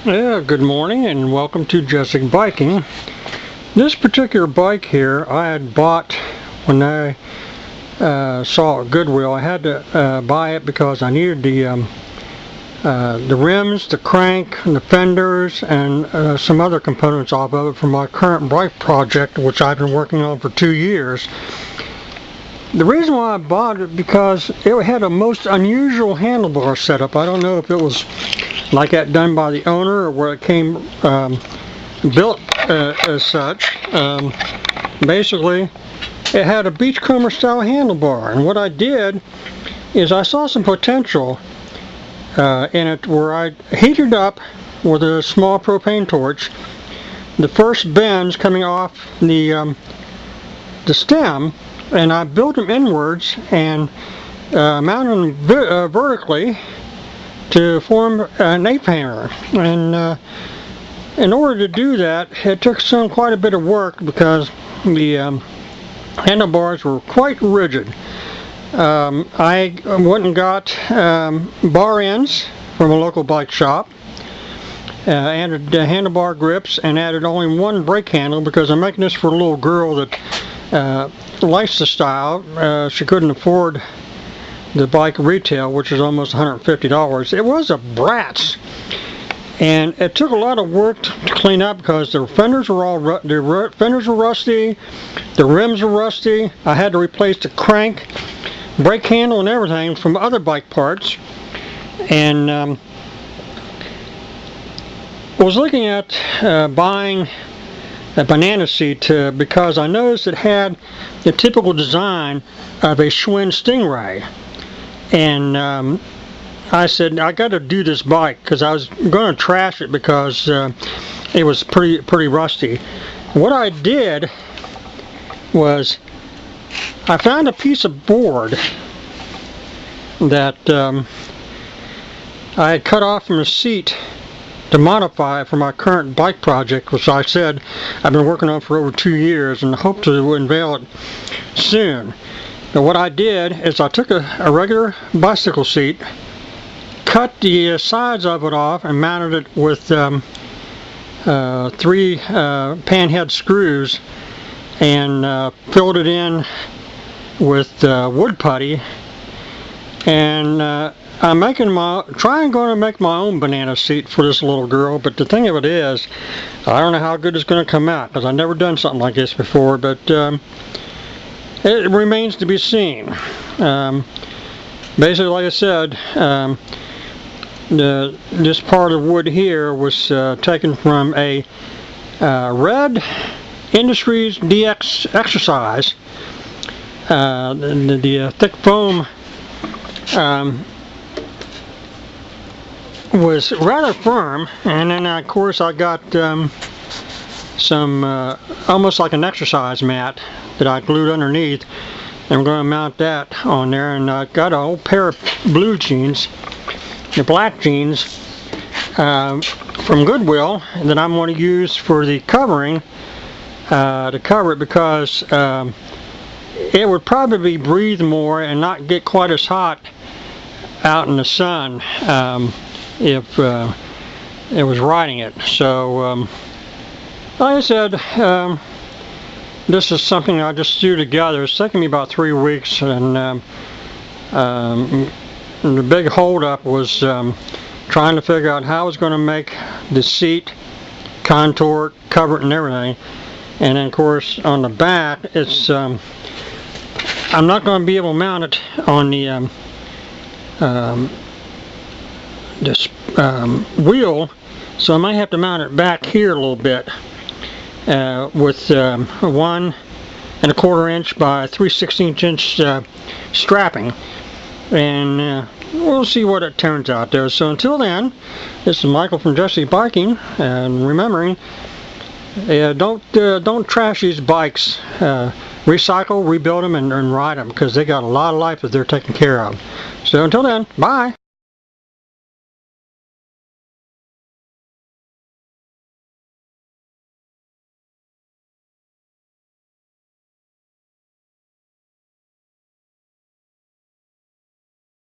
Yeah, good morning and welcome to Jessic Biking. This particular bike here I had bought when I saw it at Goodwill. I had to buy it because I needed the rims, the crank, and the fenders, and some other components off of it for my current bike project, which I've been working on for 2 years. The reason why I bought it because it had a most unusual handlebar setup. I don't know if it was like that done by the owner or where it came built as such. Basically, it had a beachcomber style handlebar, and what I did is I saw some potential in it where I heated up with a small propane torch the first bends coming off the stem, and I built them inwards and mounted them vertically to form an A-painter. And in order to do that, it took quite a bit of work because the handlebars were quite rigid. I went and got bar ends from a local bike shop, added handlebar grips, and added only one brake handle because I'm making this for a little girl that likes the style. She couldn't afford the bike retail, which is almost $150. It was a Bratz, and it took a lot of work to clean up because the fenders were all fenders were rusty, the rims were rusty. I had to replace the crank, brake handle, and everything from other bike parts. And I was looking at buying a banana seat because I noticed it had the typical design of a Schwinn Stingray. And I said, I got to do this bike because I was going to trash it because it was pretty rusty. What I did was I found a piece of board that I had cut off from the seat to modify it for my current bike project, which I said I've been working on for over 2 years and hope to unveil it soon. Now what I did is I took a regular bicycle seat, cut the sides of it off, and mounted it with 3 panhead screws, and filled it in with wood putty. And I'm going to make my own banana seat for this little girl. But the thing of it is, I don't know how good it's going to come out because I've never done something like this before. But it remains to be seen. Basically, like I said, this part of wood here was taken from a Red Industries DX exercise. The thick foam was rather firm, and then of course I got some almost like an exercise mat that I glued underneath, and I'm going to mount that on there. And I got a whole pair of blue jeans, the black jeans from Goodwill, that I'm going to use for the covering to cover it because it would probably breathe more and not get quite as hot out in the sun if it was riding it. So like I said, this is something I just threw together. It's taken me about 3 weeks, and the big holdup was trying to figure out how I was going to make the seat contour, cover it, and everything. And then of course on the back, it's I'm not going to be able to mount it on the this wheel, so I might have to mount it back here a little bit with 1 1/4 inch by 3/16 inch strapping, and we'll see what it turns out there. So until then, this is Michael from Jessic Biking, and remembering, don't trash these bikes. Recycle, rebuild them, and ride them because they got a lot of life that they're taking care of. So until then, bye.